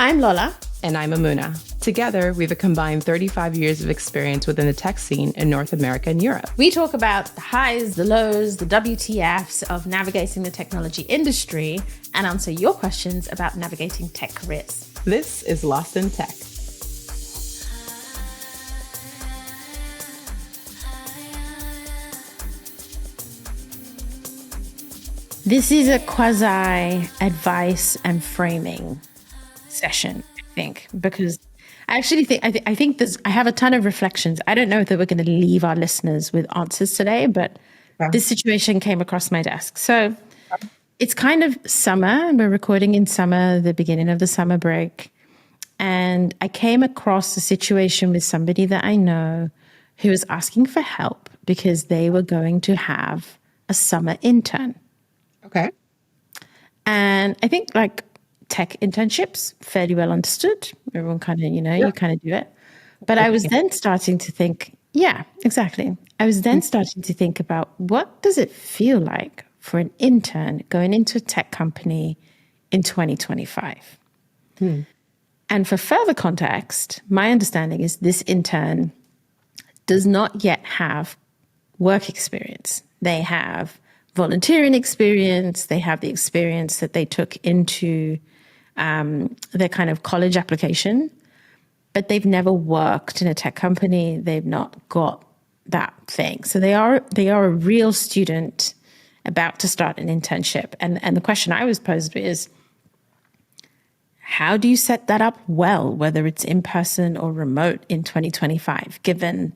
I'm Lola. And I'm Mamuna. Together, we have a combined 35 years of experience within the tech scene in North America and Europe. We talk about the highs, the lows, the WTFs of navigating the technology industry and answer your questions about navigating tech careers. This is Lost in Tech. This is a quasi advice and framing session, I think, because I think I have a ton of reflections. I don't know that we're going to leave our listeners with answers today, but this situation came across my desk. So it's kind of summer. We're recording in summer, the beginning of the summer break. And I came across a situation with somebody that I know who was asking for help because they were going to have a summer intern. Okay. And I think like tech internships, fairly well understood. Everyone kind of, you kind of do it. But I was then starting to think, yeah, exactly. I was then starting to think about what does it feel like for an intern going into a tech company in 2025? And for further context, my understanding is this intern does not yet have work experience. They have volunteering experience. They have the experience that they took into their kind of college application, but they've never worked in a tech company. They've not got that thing. So they are a real student about to start an internship. And the question I was posed is, how do you set that up well, whether it's in person or remote in 2025, given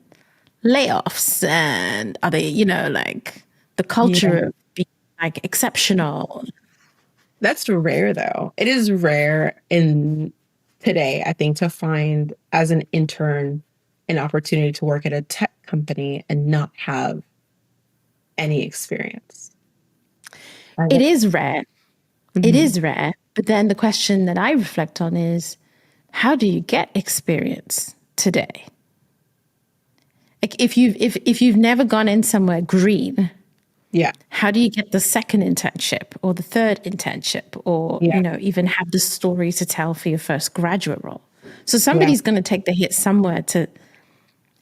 layoffs and other, like the culture of being like exceptional? That's rare, though. It is rare in today, I think, to find as an intern an opportunity to work at a tech company and not have any experience. It is rare. Mm-hmm. It is rare. But then the question that I reflect on is, how do you get experience today? Like if you've never gone in somewhere green, how do you get the second internship or the third internship or, even have the story to tell for your first graduate role? So somebody's going to take the hit somewhere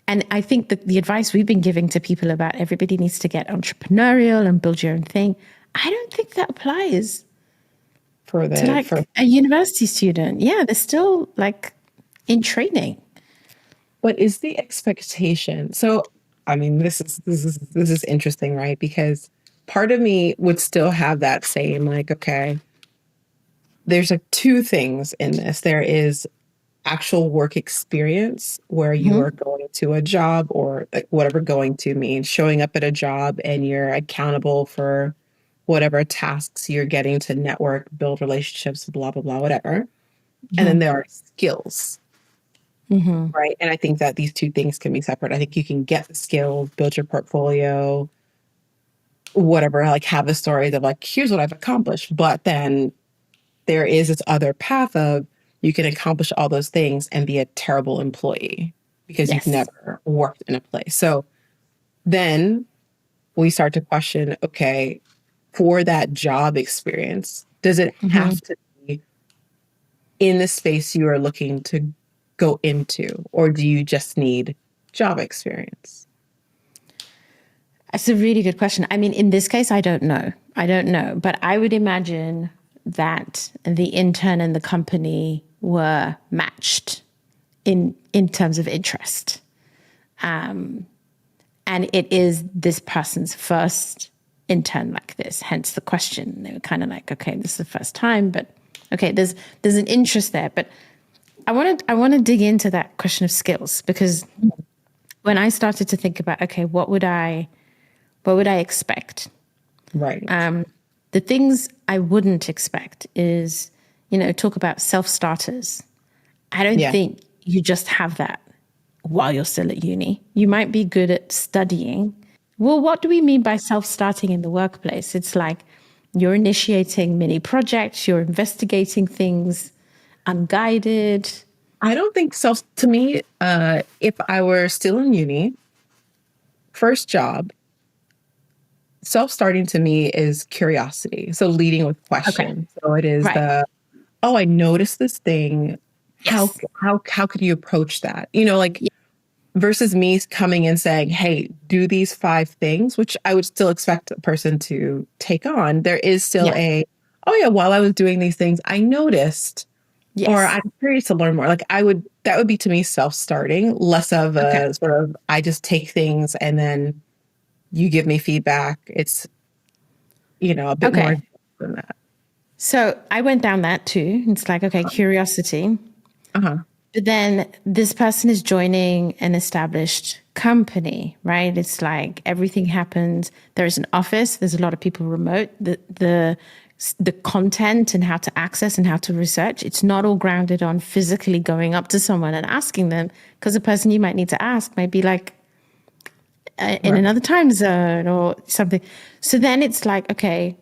and I think that the advice we've been giving to people about everybody needs to get entrepreneurial and build your own thing, I don't think that applies to a university student. Yeah, they're still like in training. What is the expectation? So, I mean, this is interesting, right? Because part of me would still have that same, like, okay, there's like two things in this. There is actual work experience where you are going to a job or like whatever going to means, showing up at a job and you're accountable for whatever tasks you're getting to network, build relationships, blah, blah, blah, whatever. And then there are skills. Right. And I think that these two things can be separate. I think you can get the skills, build your portfolio, whatever, like have the stories of like, here's what I've accomplished. But then there is this other path of you can accomplish all those things and be a terrible employee because you've never worked in a place. So then we start to question, okay, for that job experience, does it have to be in the space you are looking to go into, or do you just need job experience? That's a really good question. I mean, in this case, I don't know, but I would imagine that the intern and the company were matched in terms of interest. And it is this person's first intern like this, hence the question. They were kind of like, okay, this is the first time, but okay, there's an interest there. But I want to dig into that question of skills, because when I started to think about, okay, what would I expect? Right. The things I wouldn't expect is, talk about self-starters. I don't think you just have that while you're still at uni. You might be good at studying. Well, what do we mean by self-starting in the workplace? It's like you're initiating mini projects, you're investigating things unguided. I don't think so. To me, if I were still in uni, first job, self-starting to me is curiosity. So leading with questions. Okay. So it is oh, I noticed this thing. How Yes. how could you approach that? You know, like versus me coming and saying, hey, do these 5 things, which I would still expect a person to take on. There is still Yeah. oh yeah, while I was doing these things, I noticed, or Yes. I'm curious to learn more. Like that would be to me self-starting, less of Okay. a sort of, I just take things and then you give me feedback. It's, a bit more Okay. than that. So I went down that too. It's like, okay, curiosity. Uh-huh. But then this person is joining an established company, right? It's like everything happens. There's an office. There's a lot of people remote. The content and how to access and how to research. It's not all grounded on physically going up to someone and asking them, because the person you might need to ask might be like in Right. another time zone or something. So then it's like, okay,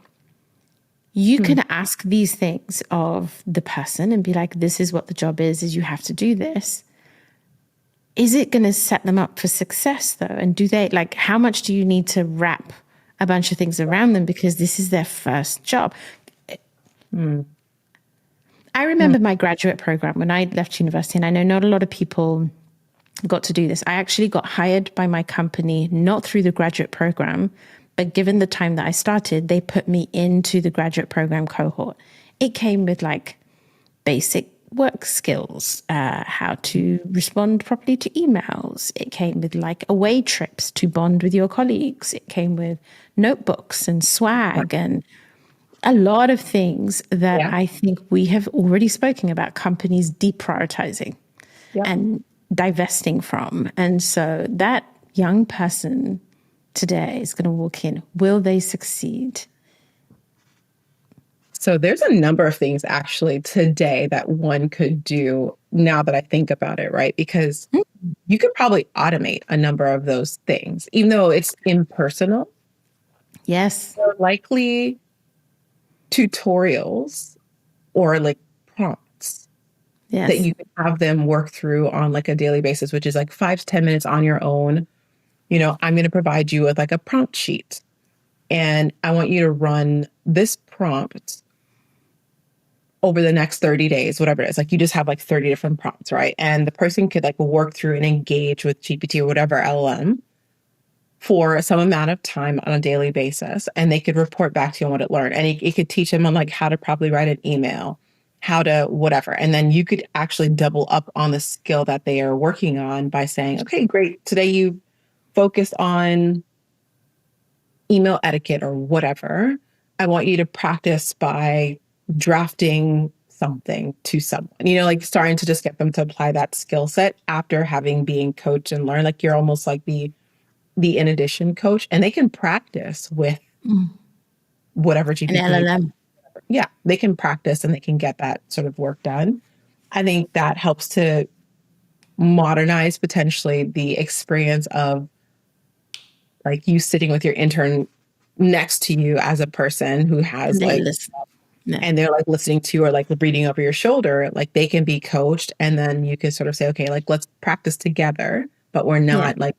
you Hmm. can ask these things of the person and be like, this is what the job is you have to do this. Is it going to set them up for success though? And do they, like, how much do you need to wrap a bunch of things around them because this is their first job? Hmm. I Hmm. remember my graduate program when I left university, and I know not a lot of people got to do this. I actually got hired by my company, not through the graduate program, but given the time that I started, they put me into the graduate program cohort. It came with like basic work skills, how to respond properly to emails. It came with like away trips to bond with your colleagues. It came with notebooks and swag and a lot of things that Yeah. I think we have already spoken about companies deprioritizing Yep. and divesting from. And so that young person today is going to walk in. Will they succeed? So there's a number of things actually today that one could do now that I think about it, right? Because you could probably automate a number of those things, even though it's impersonal. Yes. There are likely tutorials or like prompts that Yes. you can have them work through on like a daily basis, which is like 5 to 10 minutes on your own. I'm going to provide you with like a prompt sheet, and I want you to run this prompt over the next 30 days, whatever it is. Like you just have like 30 different prompts, right? And the person could like work through and engage with GPT or whatever LLM for some amount of time on a daily basis. And they could report back to you on what it learned. And it could teach them on like how to properly write an email, how to whatever. And then you could actually double up on the skill that they are working on by saying, okay, great. Today you focused on email etiquette or whatever. I want you to practice by drafting something to someone, like starting to just get them to apply that skill set after having being coached and learn. Like you're almost like the in addition coach, and they can practice with whatever An GPT. LLM. Yeah, they can practice and they can get that sort of work done. I think that helps to modernize potentially the experience of like you sitting with your intern next to you as a person who And has they like, listen. Yeah. and they're like listening to you or like reading over your shoulder, like they can be coached. And then you can sort of say, okay, like let's practice together, but we're Yeah. not like,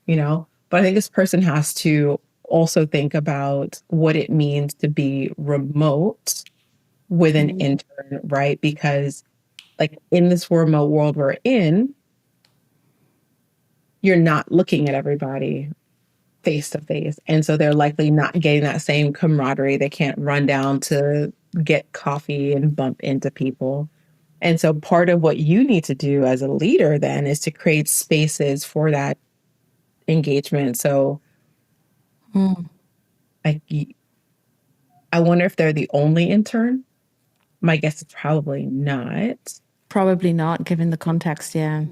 but I think this person has to also think about what it means to be remote with an intern, right? Because like in this remote world we're in, you're not looking at everybody face to face. And so they're likely not getting that same camaraderie. They can't run down to get coffee and bump into people. And so part of what you need to do as a leader then is to create spaces for that engagement. So like I wonder if they're the only intern. My guess is probably not. Probably not, given the context. Yeah.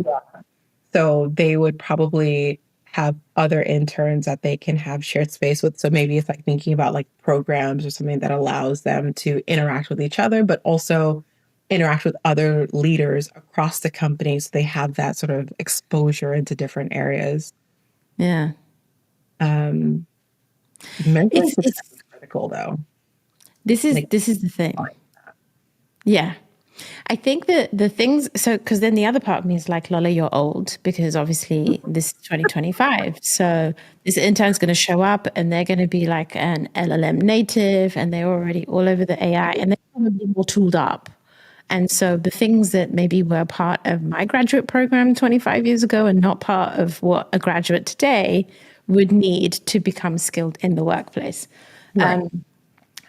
So they would probably have other interns that they can have shared space with. So maybe it's like thinking about like programs or something that allows them to interact with each other, but also interact with other leaders across the company. So they have that sort of exposure into different areas. Yeah. Um, Mentoring is It's critical though. Like, this is the thing. Yeah. I think that the things, so, because then the other part of me is like, Lola, you're old because obviously this is 2025. So this intern's going to show up and they're going to be like an LLM native and they're already all over the AI and they're probably more tooled up. And so the things that maybe were part of my graduate program 25 years ago and not part of what a graduate today would need to become skilled in the workplace. Right.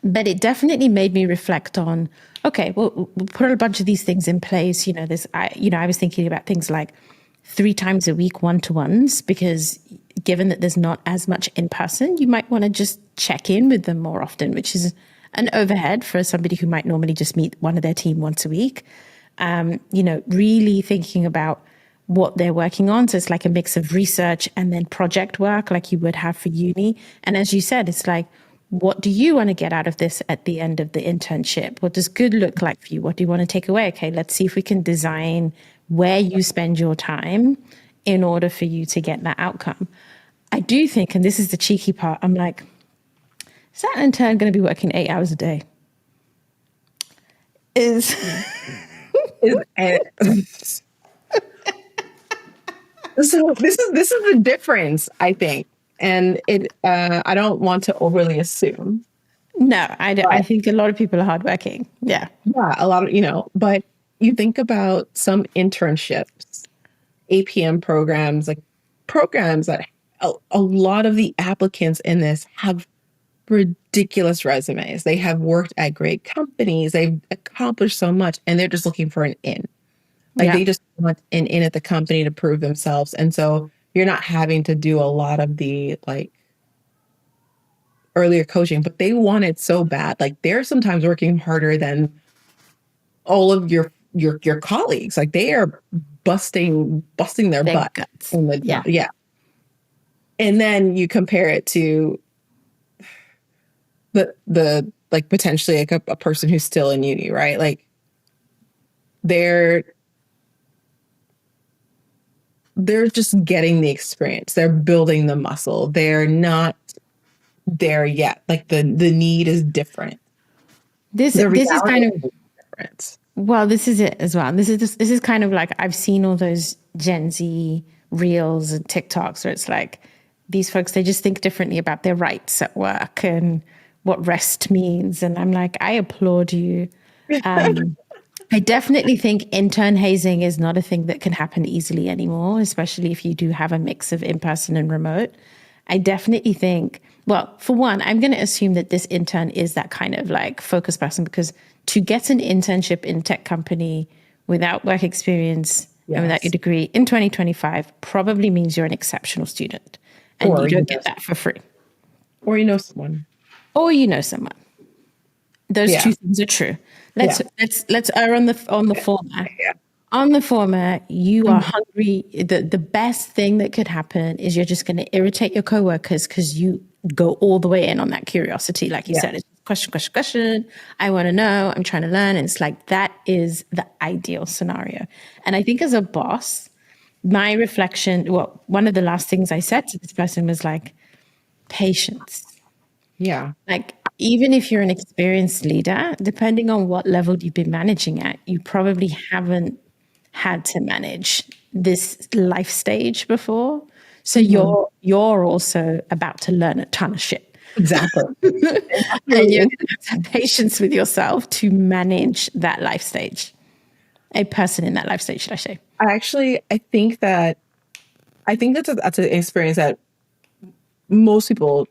But it definitely made me reflect on, okay, well, we'll put a bunch of these things in place. I was thinking about things like 3 times a week one-to-ones, because given that there's not as much in person, you might want to just check in with them more often, which is an overhead for somebody who might normally just meet one of their team once a week. Really thinking about what they're working on. So it's like a mix of research and then project work like you would have for uni. And as you said, it's like, what do you want to get out of this at the end of the internship? What does good look like for you? What do you want to take away? Okay, let's see if we can design where you spend your time in order for you to get that outcome. I do think, and this is the cheeky part, I'm like, is that intern going to be working 8 hours a day? So this is the difference, I think, and I don't want to overly assume. No, I think a lot of people are hardworking. Yeah, a lot of but you think about some internships, APM programs, like programs that a lot of the applicants in this have ridiculous resumes. They have worked at great companies. They've accomplished so much, and they're just looking for an in. Like they just want an in at the company to prove themselves. And so you're not having to do a lot of the like earlier coaching, but they want it so bad. Like they're sometimes working harder than all of your colleagues. Like they are busting their butt guts. in the job. Yeah. And then you compare it to the like potentially like a person who's still in uni, right? Like they're just getting the experience. They're building the muscle. They're not there yet. Like the need is different. This is kind of different. Well, this is it as well. This is kind of like, I've seen all those Gen Z reels and TikToks where it's like these folks, they just think differently about their rights at work and what rest means. And I'm like, I applaud you. I definitely think intern hazing is not a thing that can happen easily anymore, especially if you do have a mix of in-person and remote. I definitely think, well, for one, I'm going to assume that this intern is that kind of like focus person, because to get an internship in tech company without work experience and without your degree in 2025 probably means you're an exceptional student, and you don't get that for free. Or you know someone. Those two things are true. Let's err on the former. Yeah. On the former, you are hungry. The best thing that could happen is you're just going to irritate your coworkers because you go all the way in on that curiosity. Like you said, it's question. I want to know. I'm trying to learn. And it's like, that is the ideal scenario. And I think as a boss, my reflection, well, one of the last things I said to this person was like, patience. Yeah. Like, even if you're an experienced leader, depending on what level you've been managing at, you probably haven't had to manage this life stage before. So you're also about to learn a ton of shit. Exactly. And you're going to have patience with yourself to manage that life stage. A person in that life stage, should I say? I think that's an experience that most people,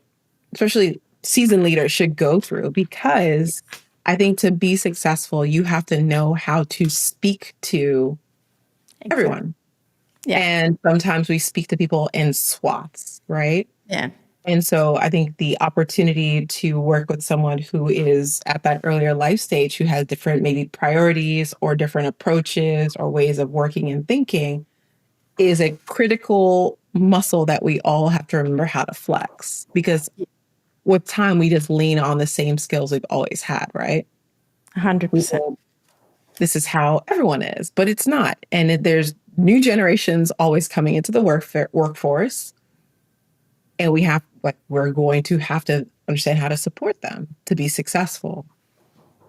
especially seasoned leaders, should go through, because I think to be successful, you have to know how to speak to everyone. Yeah. And sometimes we speak to people in swaths, right? Yeah. And so I think the opportunity to work with someone who is at that earlier life stage, who has different maybe priorities or different approaches or ways of working and thinking, is a critical muscle that we all have to remember how to flex, because with time, we just lean on the same skills we've always had, right? 100%. This is how everyone is, but it's not. And there's new generations always coming into the workforce. And we're going to have to understand how to support them to be successful.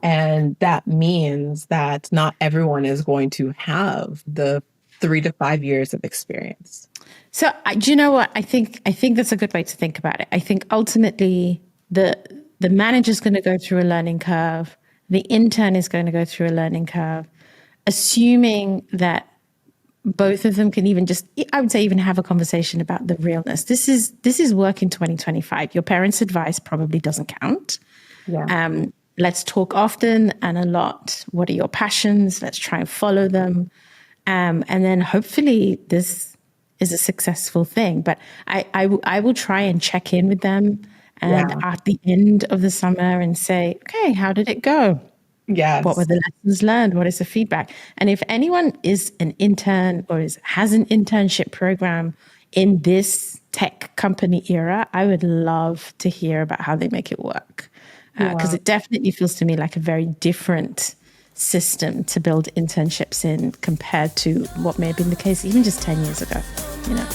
And that means that not everyone is going to have the 3 to 5 years of experience. So do you know what? I think that's a good way to think about it. I think ultimately the manager's going to go through a learning curve, The intern is going to go through a learning curve, assuming that both of them can even just, I would say, even have a conversation about the realness. This is work in 2025. Your parents' advice probably doesn't count. Yeah. Let's talk often and a lot. What are your passions? Let's try and follow them. And then hopefully this is a successful thing. But I will try and check in with them and at the end of the summer and say, okay, how did it go? Yes. What were the lessons learned? What is the feedback? And if anyone is an intern or has an internship program in this tech company era, I would love to hear about how they make it work. Because it definitely feels to me like a very different system to build internships in compared to what may have been the case even just 10 years ago, you know.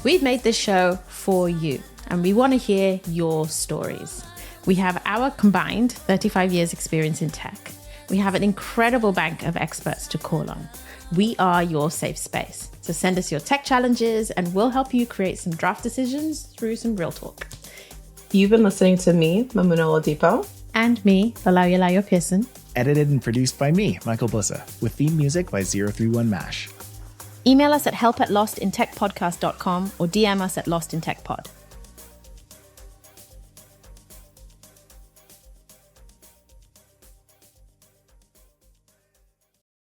We've made this show for you, and we want to hear your stories. We have our combined 35 years experience in tech. We have an incredible bank of experts to call on. We are your safe space. So send us your tech challenges and we'll help you create some draft decisions through some real talk. You've been listening to me, Mamuna Oladipo. And me, Oyelayo-Pearson. Edited and produced by me, Michael Blissa, with theme music by 031 Mash. Email us at help@lostintechpodcast.com or DM us at lostintechpod.